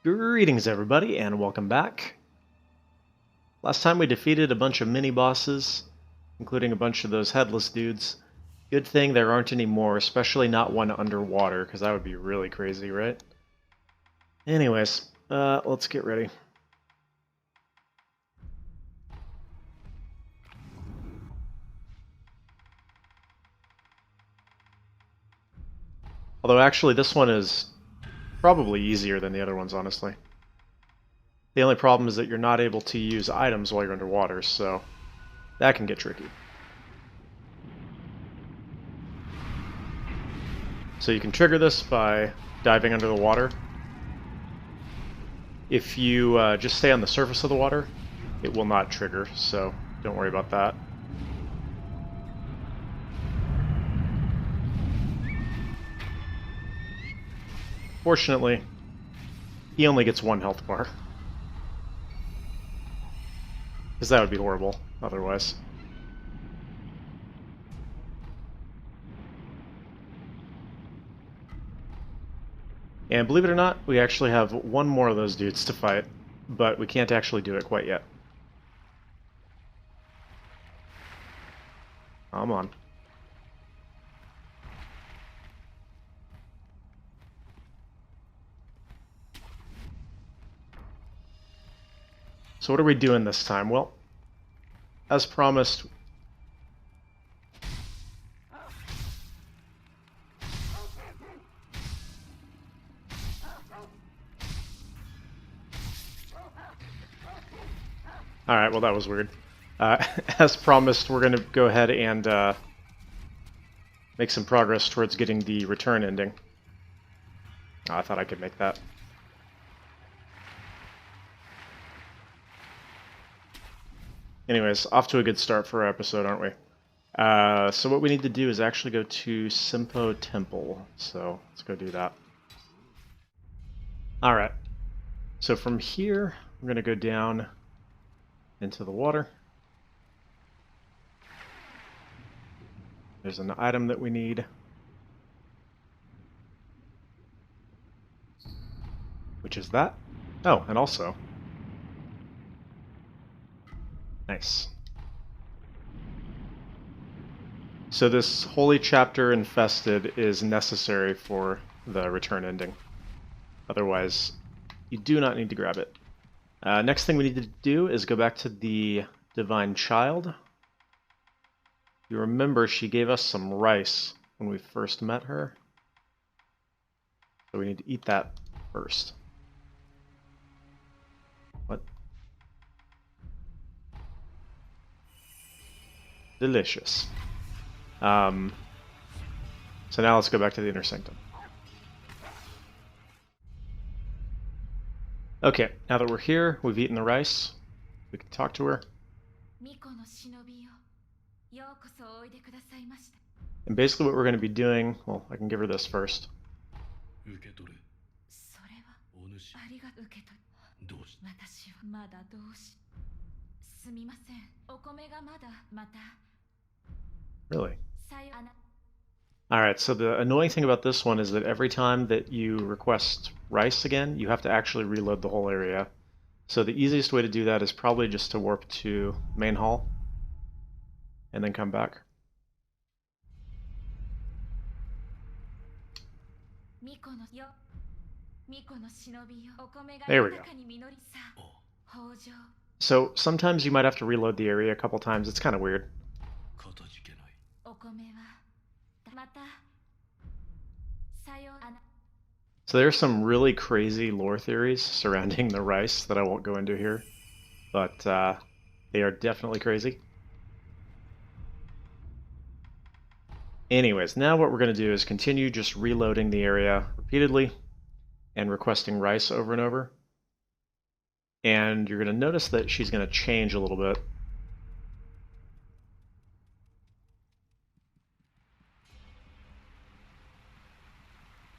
Greetings, everybody, and welcome back. Last time we defeated a bunch of mini-bosses, including a bunch of those headless dudes. Good thing there aren't any more, especially not one underwater, because that would be really crazy, right? Anyways, let's get ready. Although actually this one is probably easier than the other ones, honestly. The only problem is that you're not able to use items while you're underwater, so that can get tricky. So you can trigger this by diving under the water. If you just stay on the surface of the water, it will not trigger, so don't worry about that. Fortunately, he only gets one health bar. Because that would be horrible, otherwise. And believe it or not, we actually have one more of those dudes to fight, but we can't actually do it quite yet. Come on. So what are we doing this time? Well, as promised... Alright, well that was weird. As promised, we're going to go ahead and make some progress towards getting the return ending. Oh, I thought I could make that. Anyways, off to a good start for our episode, aren't we? So what we need to do is actually go to Simpo Temple. So let's go do that. Alright. So from here, we're going to go down into the water. There's an item that we need, which is that. Oh, and also... Nice. So this holy chapter infested is necessary for the return ending. Otherwise, you do not need to grab it. Next thing we need to do is go back to the Divine Child. You remember she gave us some rice when we first met her. So we need to eat that first. What? Delicious. So now let's go back to the Inner Sanctum. Okay, now that we're here, we've eaten the rice, we can talk to her. And basically what we're going to be doing, well, I can give her this first. Really? Alright, so the annoying thing about this one is that every time that you request rice again, you have to actually reload the whole area. So the easiest way to do that is probably just to warp to main hall and then come back. There we go. So sometimes you might have to reload the area a couple times. It's kind of weird. So there's some really crazy lore theories surrounding the rice that I won't go into here, but they are definitely crazy. Anyways, now what we're going to do is continue just reloading the area repeatedly and requesting rice over and over. And you're going to notice that she's going to change a little bit.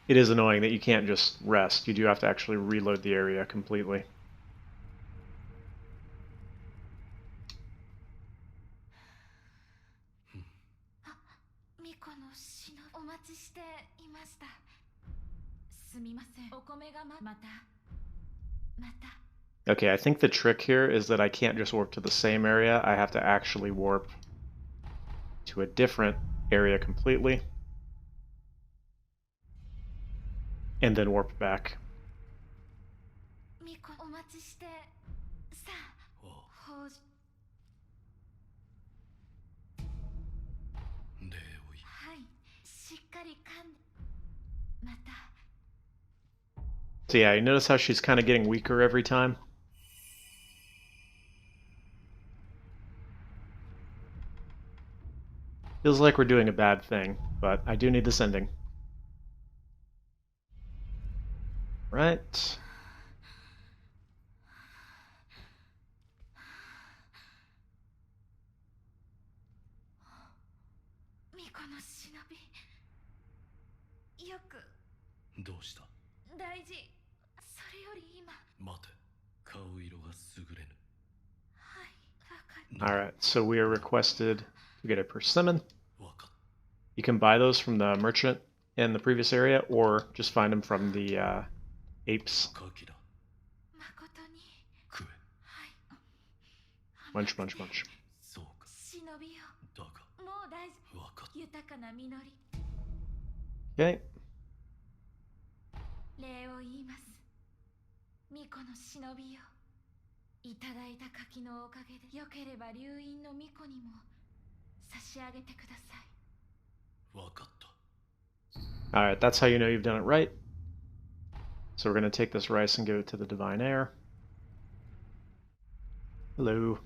It is annoying that you can't just rest. You do have to actually reload the area completely. Okay, I think the trick here is that I can't just warp to the same area. I have to actually warp to a different area completely. And then warp back. So yeah, you notice how she's kind of getting weaker every time? Feels like we're doing a bad thing, but I do need this ending. Right. Alright, so we are requested to get a persimmon. You can buy those from the merchant in the previous area, or just find them from the apes. Munch, munch, munch. Okay. Alright, that's how you know you've done it right. So we're going to take this rice and give it to the divine heir. Hello.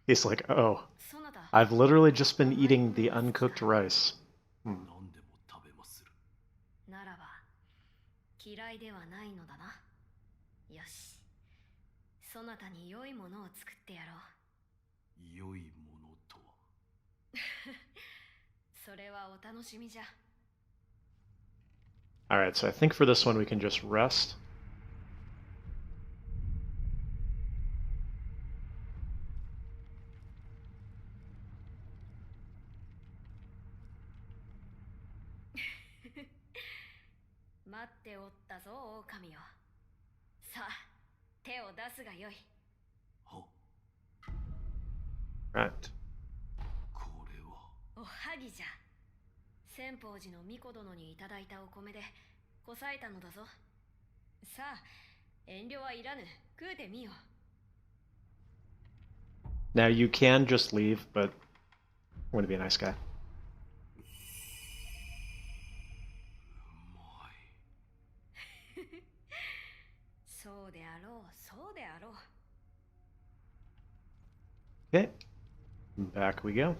He's like, oh, I've literally just been eating the uncooked rice. Hmm. Alright, so I think for this one we can just rest. Right. Now you can just leave, but I'm going to be a nice guy. Okay, back we go.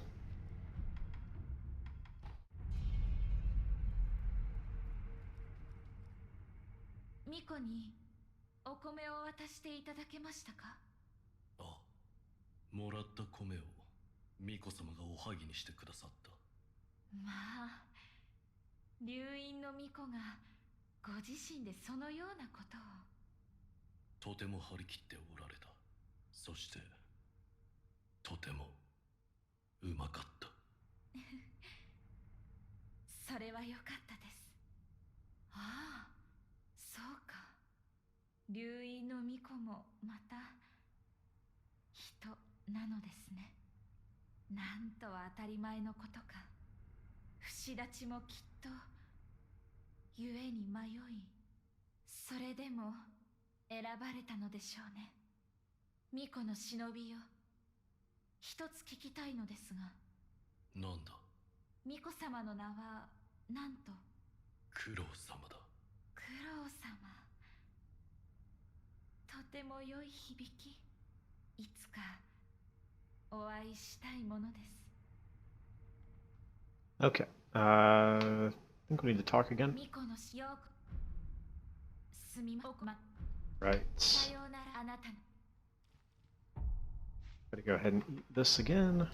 Okay. I think we need to talk again. Right. Gotta go ahead and eat this again.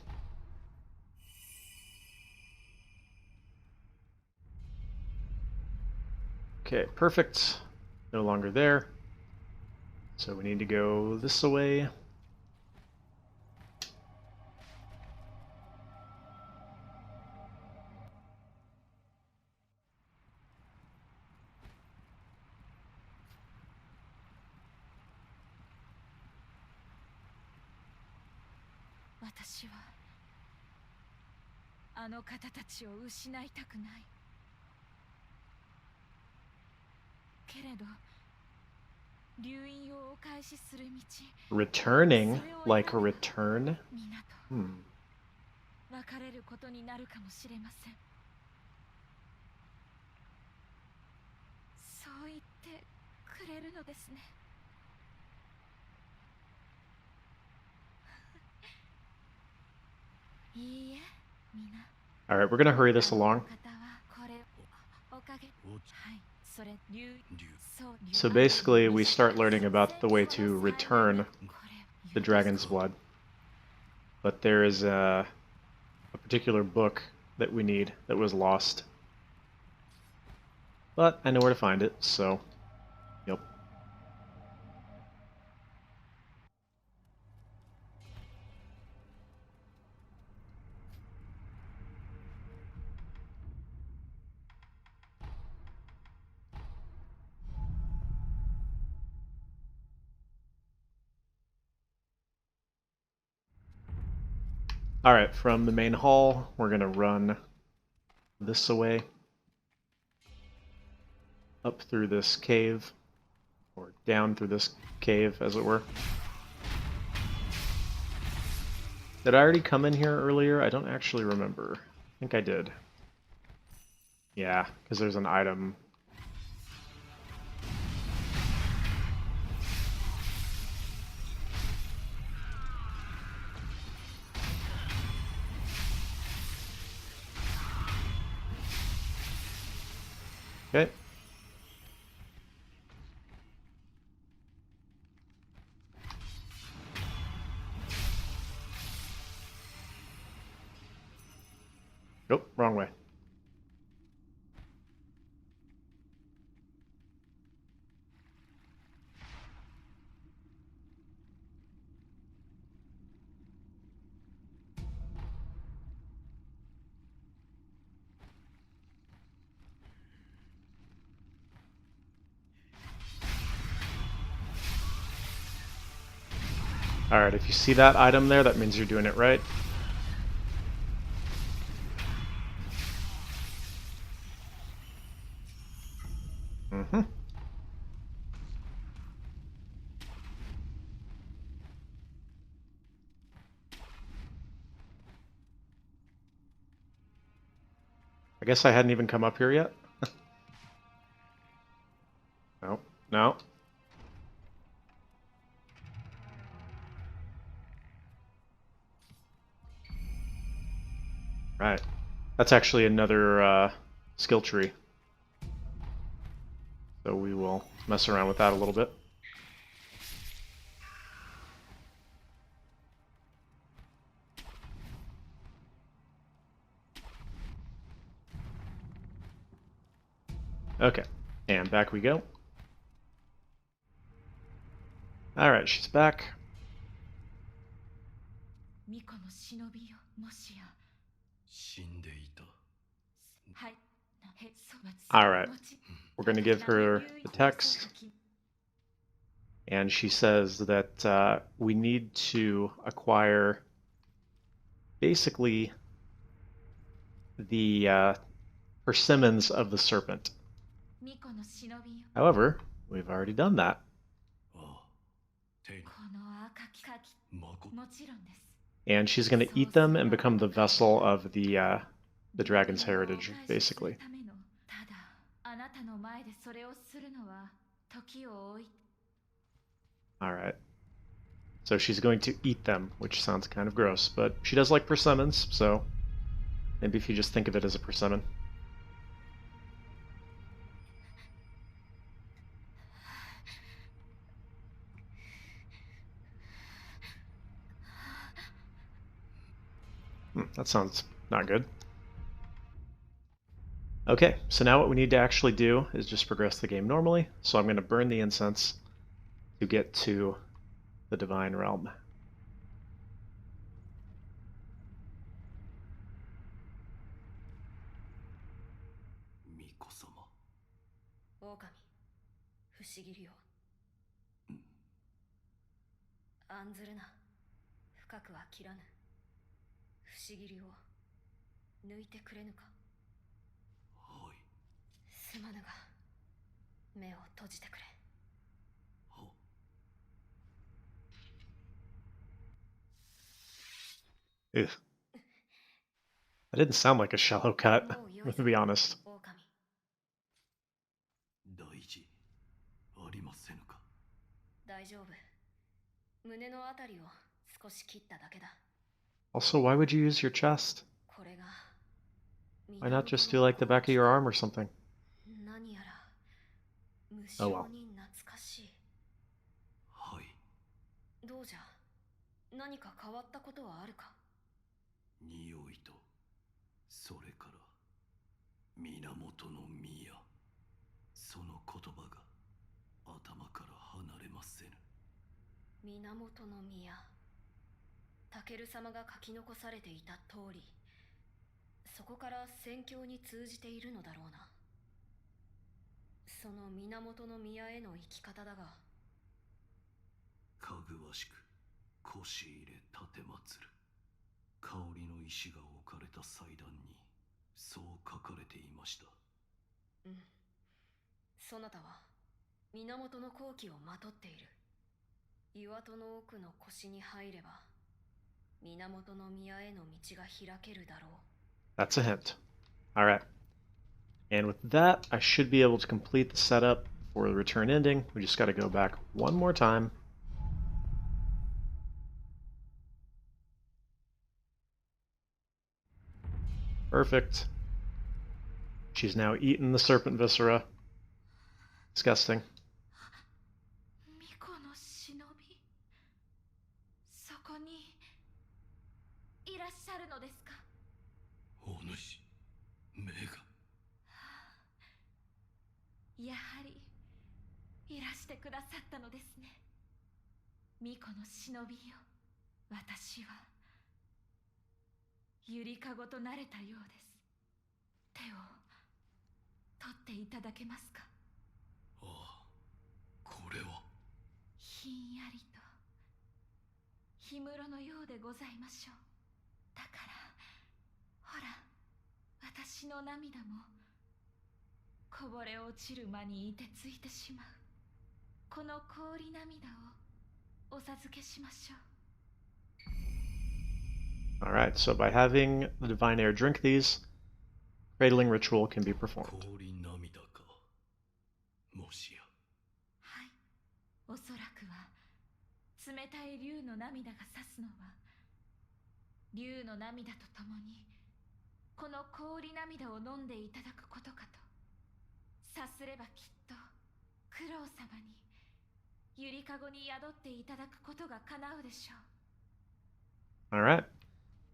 Okay, perfect. No longer there. So we need to go this way. Returning? Like a return? Hmm. Alright, we're gonna hurry this along. So basically, we start learning about the way to return the dragon's blood. But there is a particular book that we need that was lost. But I know where to find it, so yep. Alright, from the main hall, we're gonna run this way. Up through this cave. Or down through this cave, as it were. Did I already come in here earlier? I don't actually remember. I think I did. Yeah, because there's an item. Okay. Nope, wrong way. Alright, if you see that item there, that means you're doing it right. Mm-hmm. I guess I hadn't even come up here yet. No, no. Right. That's actually another skill tree. So we will mess around with that a little bit. Okay, and back we go. Alright, she's back. Alright, we're going to give her the text. And she says that we need to acquire basically the persimmons of the serpent. However, we've already done that. And she's going to eat them and become the vessel of the dragon's heritage, basically. Alright. So she's going to eat them, which sounds kind of gross, but she does like persimmons, so maybe if you just think of it as a persimmon. That sounds not good. Okay, so now what we need to actually do is just progress the game normally. So I'm going to burn the incense to get to the Divine Realm. Ugh. That didn't sound like a shallow cut, to be honest. 大事ありませぬか。大丈夫。胸のあたりを少し切っただけだ。 Also, why would you use your chest? これが Why not just do like the back of your arm or something? 何やら無 Oh 性 well. に懐かしい。はい。どうじゃ、何か変わったことはあるか。匂いと、それから源の宮。その言葉が頭から離れませぬ。源の宮。タケル様が書き残されていた通り、そこから宣教に通じているのだろうな。その源の宮への生き方だが、かぐわしく腰入れ立てまつる。香りの石が置かれた祭壇にそう書かれていました。うん。そなたは源の好機をまとっている。岩戸の奥の腰に入れば、源の宮への道が開けるだろう。 That's a hint. Alright. And with that, I should be able to complete the setup for the return ending. We just gotta go back one more time. Perfect. She's now eaten the serpent viscera. Disgusting. 巫女の忍び、そこにいらっしゃるのですか。お主、目が。やはりいらしてくださったのですね。巫女の忍びよ、私はゆりかごとなれたようです。手を取っていただけますか。ああ、これはひんやりと氷室のようでございましょう。だからほら、私の涙もこぼれ落ちる間に凍てついてしまう。この氷涙をお授けしましょう。 Alright, so by having the Divine Air drink these, cradling ritual can be performed. 氷涙か。もしや。はい、おそらくは冷たい竜の涙が指すのは、竜の涙とともにこの氷涙を飲んでいただくことかと。さすればきっとクロウ様にゆりかごに宿っていただくことが叶うでしょう。 Alright,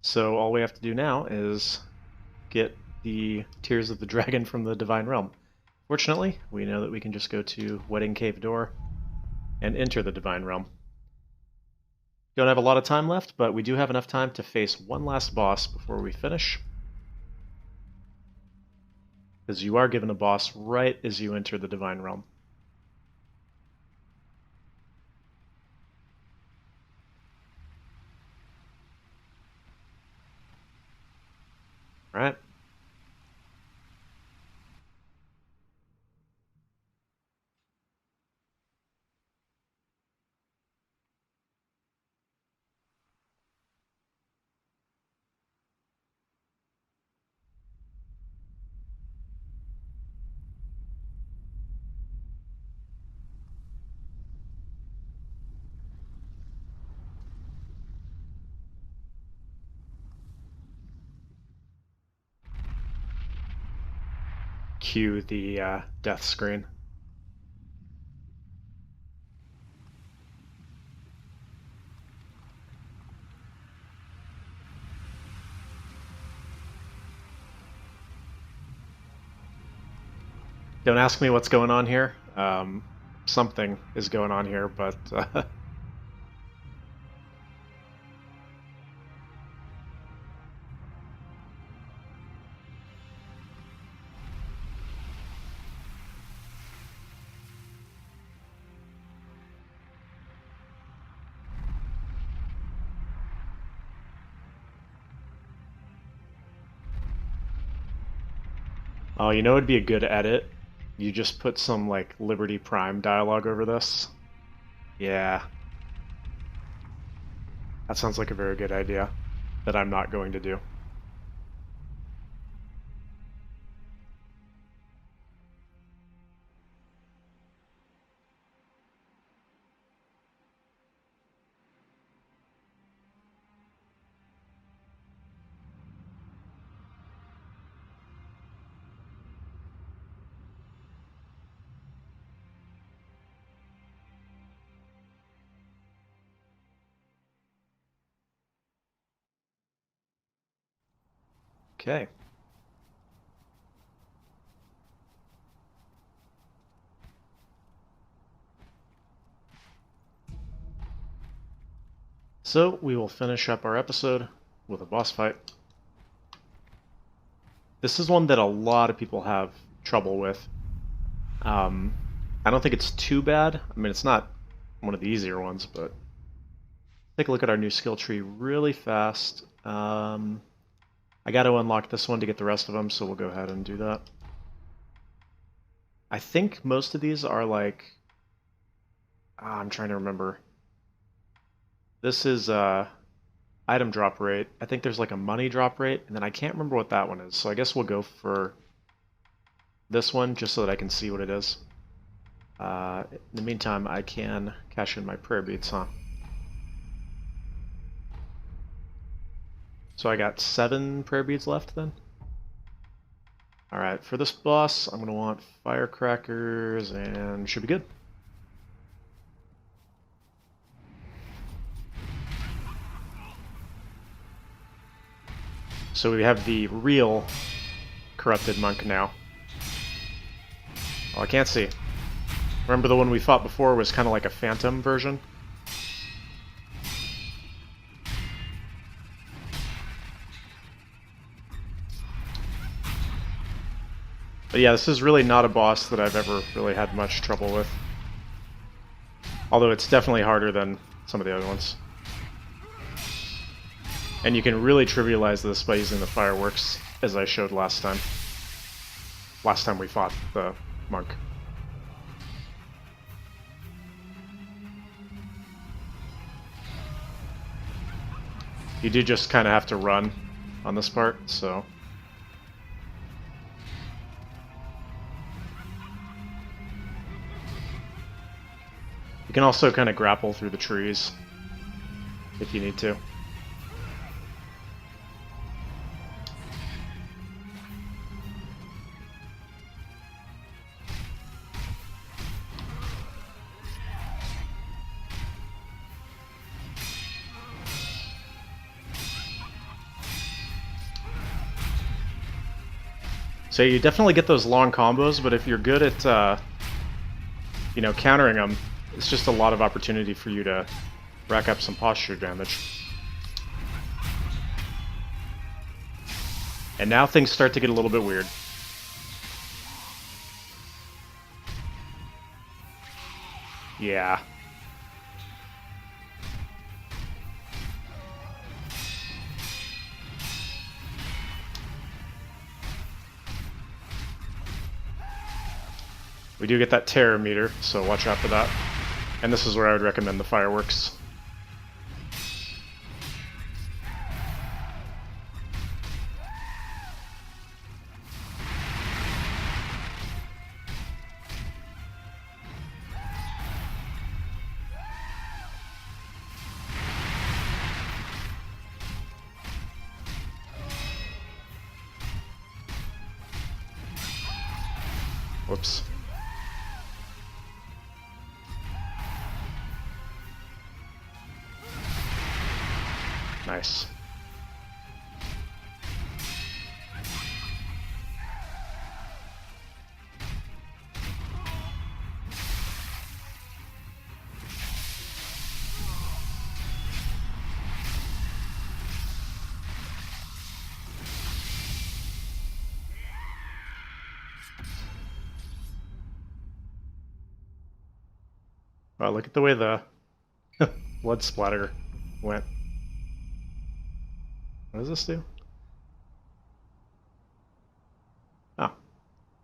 so all we have to do now is get the Tears of the Dragon from the Divine Realm. Fortunately, we know that we can just go to Wedding Cave Door and enter the Divine Realm. Don't have a lot of time left, but we do have enough time to face one last boss before we finish. Because you are given a boss right as you enter the Divine Realm. Alright. cue the death screen. Don't ask me what's going on here. Something is going on here, but oh, you know it'd be a good edit? You just put some, like, Liberty Prime dialogue over this. Yeah. That sounds like a very good idea that I'm not going to do. Okay. So we will finish up our episode with a boss fight. This is one that a lot of people have trouble with. I don't think it's too bad. I mean, it's not one of the easier ones, but take a look at our new skill tree really fast. I got to unlock this one to get the rest of them, so we'll go ahead and do that. I think most of these are like... I'm trying to remember. This is item drop rate. I think there's like a money drop rate, and then I can't remember what that one is, so I guess we'll go for this one just so that I can see what it is. In the meantime, I can cash in my prayer beads, huh? So I got 7 prayer beads left then? Alright, for this boss, I'm going to want firecrackers and should be good. So we have the real corrupted monk now. Oh, I can't see. Remember the one we fought before was kind of like a phantom version? But yeah, this is really not a boss that I've ever really had much trouble with. Although it's definitely harder than some of the other ones. And you can really trivialize this by using the fireworks, as I showed last time. Last time we fought the monk. You do just kind of have to run on this part, so... You can also kind of grapple through the trees, if you need to. So you definitely get those long combos, but if you're good at, you know, countering them, it's just a lot of opportunity for you to rack up some posture damage. And now things start to get a little bit weird. Yeah. We do get that terror meter, so watch out for that. And this is where I would recommend the fireworks. Whoops. Nice. Wow, look at the way the blood splatter went. What does this do? Oh,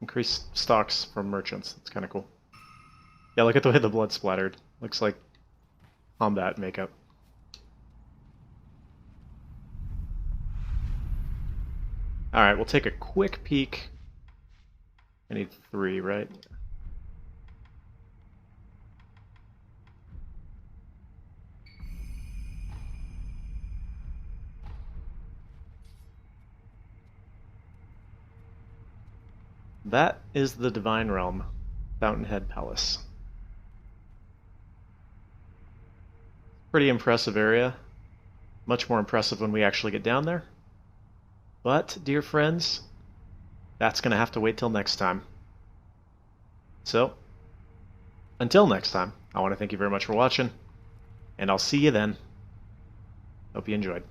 increased stocks from merchants. That's kind of cool. Yeah, look at the way the blood splattered. Looks like combat makeup. Alright, we'll take a quick peek. I need 3, right? That is the Divine Realm, Fountainhead Palace. Pretty impressive area. Much more impressive when we actually get down there. But, dear friends, that's going to have to wait till next time. So, until next time, I want to thank you very much for watching, and I'll see you then. Hope you enjoyed.